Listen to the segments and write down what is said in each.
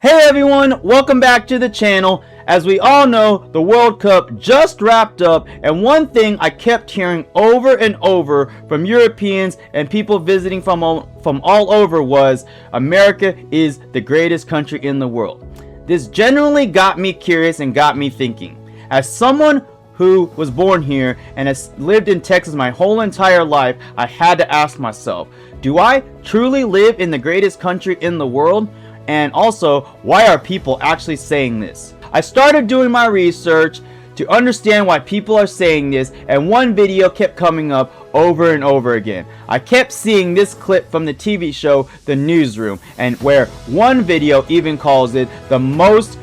Hey everyone, welcome back to the channel. As we all know, the World Cup just wrapped up, and one thing I kept hearing over and over from Europeans and people visiting from all over was America is the greatest country in the world. This genuinely got me curious and got me thinking. As someone who was born here and has lived in Texas my whole entire life, I had to ask myself, do I truly live in the greatest country in the world? And also, why are people actually saying this? I started doing my research to understand why people are saying this, and one video kept coming up over and over again. I kept seeing this clip from the TV show The Newsroom, and where one video even calls it the most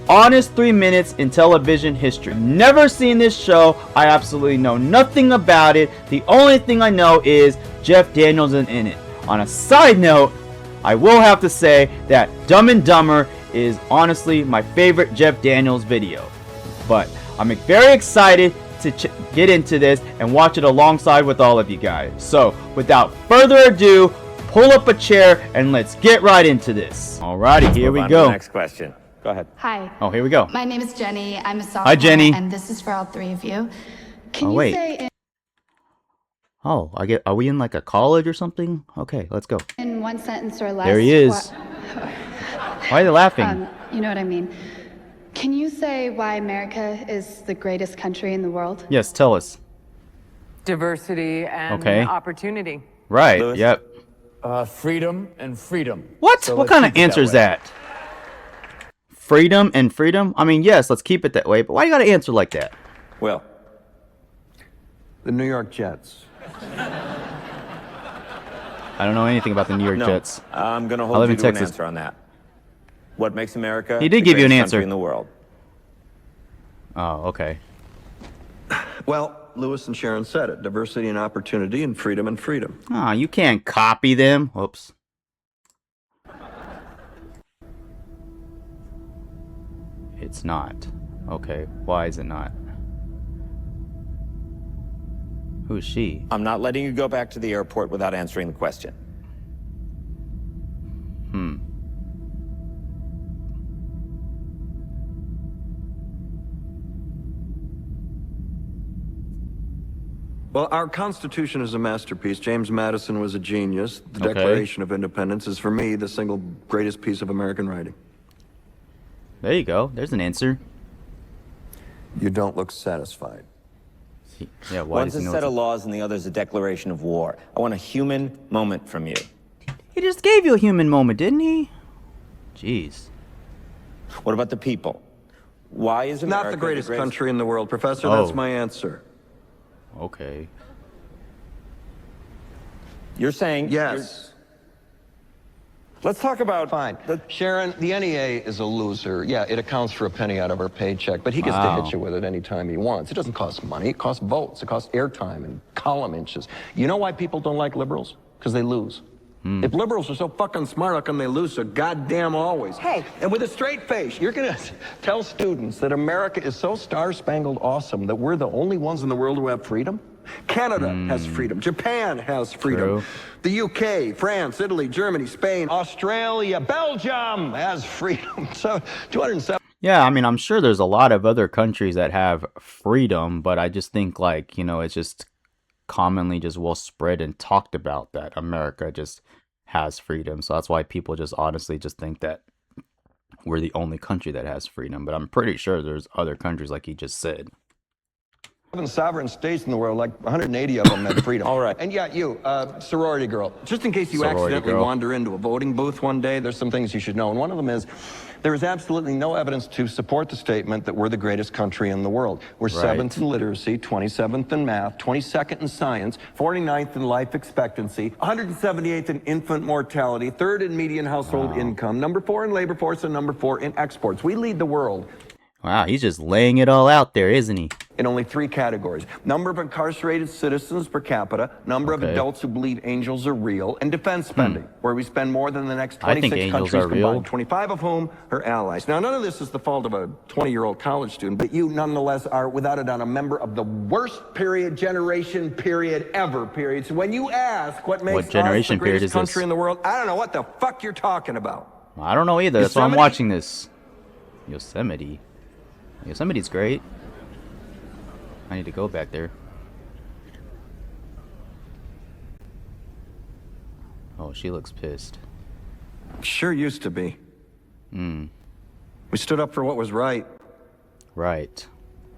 honest 3 minutes in television history. Never seen this show. I absolutely know nothing about it. The only thing I know is Jeff Daniels is in it. On a side note, I will have to say that Dumb and Dumber is honestly my favorite Jeff Daniels video. But I'm very excited to get into this and watch it alongside with all of you guys. So without further ado, pull up a chair and let's get right into this. Alrighty, here we go. Next question. Go ahead. Hi. Oh, here we go. My name is Jenny. I'm a sophomore. Hi, Jenny. And this is for all three of you. Can Oh, you wait. say Oh, are we in like a college or something? Okay, let's go. in one sentence or less? There he is. Why are they laughing? You know what I mean. Can you say why America is the greatest country in the world? Yes, tell us. Diversity and Okay. opportunity. Right, Lewis? yep. Freedom and freedom. What? So What let's kind of keep it answer is way. that? Freedom and freedom? I mean, yes, let's keep it that way, but why you gotta answer like that? Will. The New York Jets. I don't know anything about the New York No, Jets. I'm going to I hold live you in to an Texas. answer on that. What makes America He did the give you an greatest answer. country in the world? Oh, okay. Well, Lewis and Sharon said it. Diversity and opportunity and freedom. Oh, you can't copy them. Whoops. It's not. Okay, why is it not? Who's she? I'm not letting you go back to the airport without answering the question. Well, our Constitution is a masterpiece. James Madison was a genius. The Okay. Declaration of Independence is, for me, the single greatest piece of American writing. There you go. There's an answer. You don't look satisfied. Yeah, why One's does a he know set it's- of laws and the other's a declaration of war. I want a human moment from you. He just gave you a human moment, didn't he? Jeez. What about the people? Why is America Not the greatest country in the world, Professor. That's Oh. my answer. Okay. You're saying... Yes. Let's talk about... Fine. Sharon, the NEA is a loser. Yeah, it accounts for a penny out of her paycheck, but he gets to Wow. hit you with it anytime he wants. It doesn't cost money. It costs votes. It costs airtime and column inches. You know why people don't like liberals? Because they lose. If liberals are so fucking smart, how come they lose so goddamn always? Hey, and with a straight face, you're going to tell students that America is so star-spangled awesome that we're the only ones in the world who have freedom? Canada has freedom. Japan has freedom. True. The UK, France, Italy, Germany, Spain. Australia, Belgium has freedom. So 207. Yeah, I mean, I'm sure there's a lot of other countries that have freedom, but I just think, like, you know, it's just commonly just well spread and talked about that America just has freedom. So that's why people just honestly just think that we're the only country that has freedom. But I'm pretty sure there's other countries like he just said. Sovereign states in the world, like 180 of them have freedom. All right. And yeah, you, sorority girl. Just in case you Sorority accidentally girl. wander into a voting booth one day, There's some things you should know, and one of them is there is absolutely no evidence to support the statement that we're the greatest country in the world. We're Right. 7th in literacy, 27th in math, 22nd in science, 49th in life expectancy, 178th in infant mortality, 3rd in median household income, number 4 in labor force, and number 4 in exports. We lead the world Wow, he's just laying it all out there, isn't he? in only 3 categories: number of incarcerated citizens per capita, number of Okay. adults who believe angels are real, and defense spending, where we spend more than the next I think 26 angels countries are real. combined, 25 of whom are allies. Now, none of this is the fault of a 20-year-old college student, but you nonetheless are, without a doubt, a member of the worst generation ever. So when you ask what makes us the generation period greatest is this? country in the world, I don't know what the fuck you're talking about. I don't know either. That's why I'm Yosemite? watching this. Yosemite. Yosemite's great. I need to go back there. Oh, she looks pissed. Sure used to be. Hmm. We stood up for what was right. Right.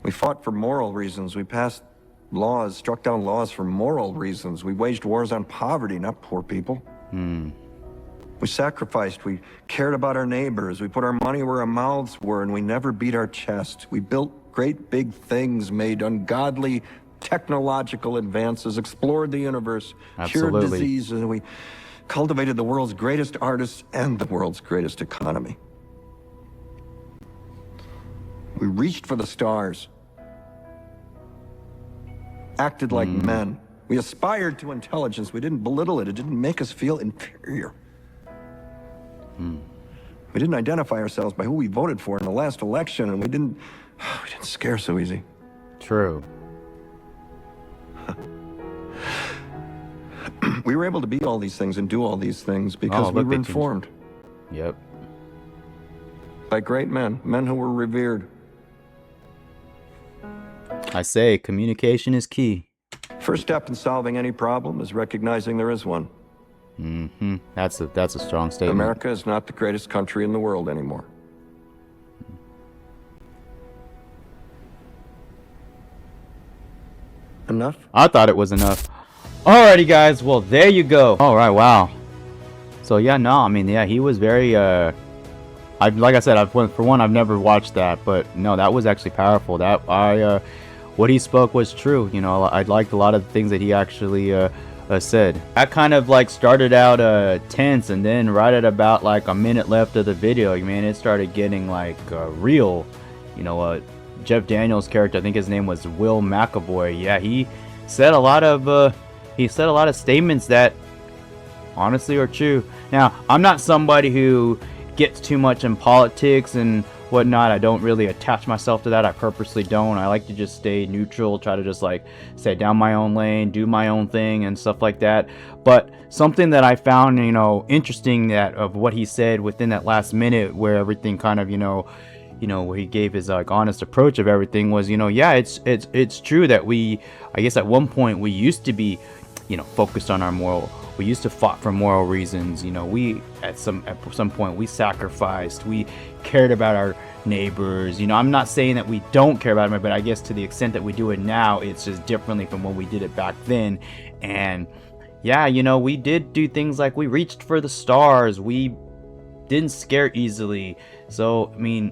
We fought for moral reasons. We passed laws, struck down laws for moral reasons. We waged wars on poverty, not poor people. Hmm. We sacrificed. We cared about our neighbors. We put our money where our mouths were, and we never beat our chest. We built great big things, made ungodly technological advances, explored the universe, cured Absolutely. diseases, and we cultivated the world's greatest artists and the world's greatest economy. We reached for the stars, acted like men. We aspired to intelligence. We didn't belittle it. It didn't make us feel inferior. We didn't identify ourselves by who we voted for in the last election, and we didn't scare so easy. True. We were able to be all these things and do all these things because we look, were they changed. informed Yep. by great men, men who were revered. I say communication is key. First step in solving any problem is recognizing there is one. Mm-hmm. That's a strong statement. America is not the greatest country in the world anymore. Enough? I thought it was enough. Alrighty, guys. Well, there you go. All right. Wow. So yeah, no. I mean, yeah, he was very. Like I said, for one, I've never watched that, but no, that was actually powerful. What he spoke was true. You know, I liked a lot of the things that he actually said. That kind of like started out tense, and then right at about like a minute left of the video, man, it started getting like real. You know, Jeff Daniels' character, I think his name was Will McAvoy. Yeah, he said a lot of statements that honestly are true. Now, I'm not somebody who gets too much in politics and whatnot. I don't really attach myself to that. I purposely don't. I like to just stay neutral, try to just like stay down my own lane, do my own thing and stuff like that. But something that I found, you know, interesting that of what he said within that last minute where everything kind of, where he gave his like honest approach of everything was, yeah, it's true that I guess at one point we used to be, focused on our we used to fight for moral reasons. We at some point we sacrificed, we cared about our neighbors. I'm not saying that we don't care about them, but I guess to the extent that we do it now, it's just differently from when we did it back then. And yeah, we did do things like we reached for the stars, we didn't scare easily. So I mean,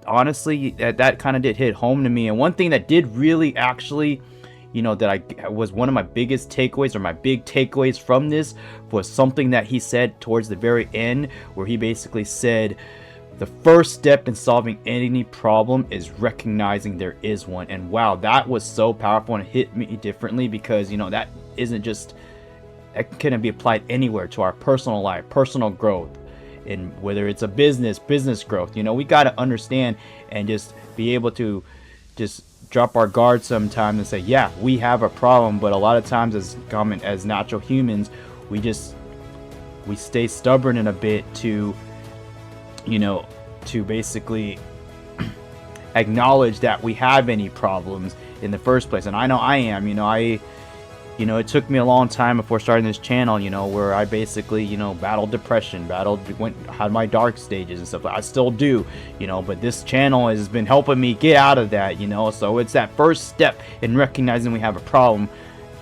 honestly, that kind of did hit home to me. And one thing that did really actually, that was one of my biggest takeaways, or my big takeaways from this, was something that he said towards the very end, where he basically said the first step in solving any problem is recognizing there is one. And wow, that was so powerful, and it hit me differently because that isn't just, that can be applied anywhere to our personal life, personal growth. And whether it's a business growth, we got to understand and just be able to just drop our guard sometimes and say, yeah, we have a problem. But a lot of times as natural humans, we stay stubborn in a bit to basically acknowledge that we have any problems in the first place. And I know I am, it took me a long time before starting this channel, where I basically, battled depression, had my dark stages and stuff. I still do, but this channel has been helping me get out of that, so it's that first step in recognizing we have a problem,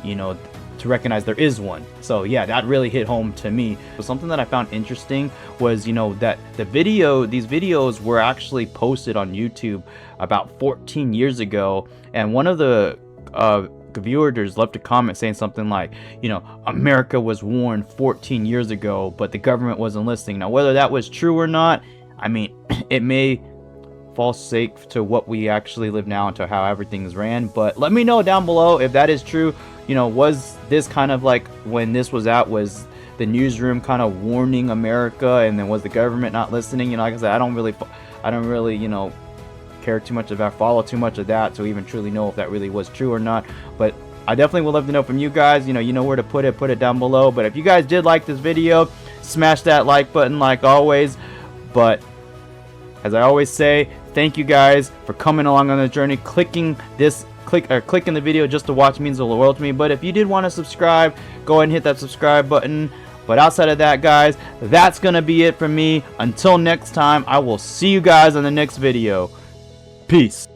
to recognize there is one. So yeah, that really hit home to me. But something that I found interesting was, that these videos were actually posted on YouTube about 14 years ago, and one of the viewers left a comment saying something like, America was warned 14 years ago, but the government wasn't listening. Now, whether that was true or not, I mean, it may fall safe to what we actually live now and to how everything's ran. But let me know down below if that is true. Was this kind of like, when this was out, was the newsroom kind of warning America, and then was the government not listening? Like I said, I don't really care too much about, follow too much of that to even truly know if that really was true or not. But I definitely would love to know from you guys. You know where to put it down below. But if you guys did like this video, smash that like button like always. But as I always say, thank you guys for coming along on the journey. Clicking the video just to watch means the world to me. But if you did want to subscribe, go ahead and hit that subscribe button. But outside of that, guys, that's gonna be it for me. Until next time, I will see you guys on the next video. Peace.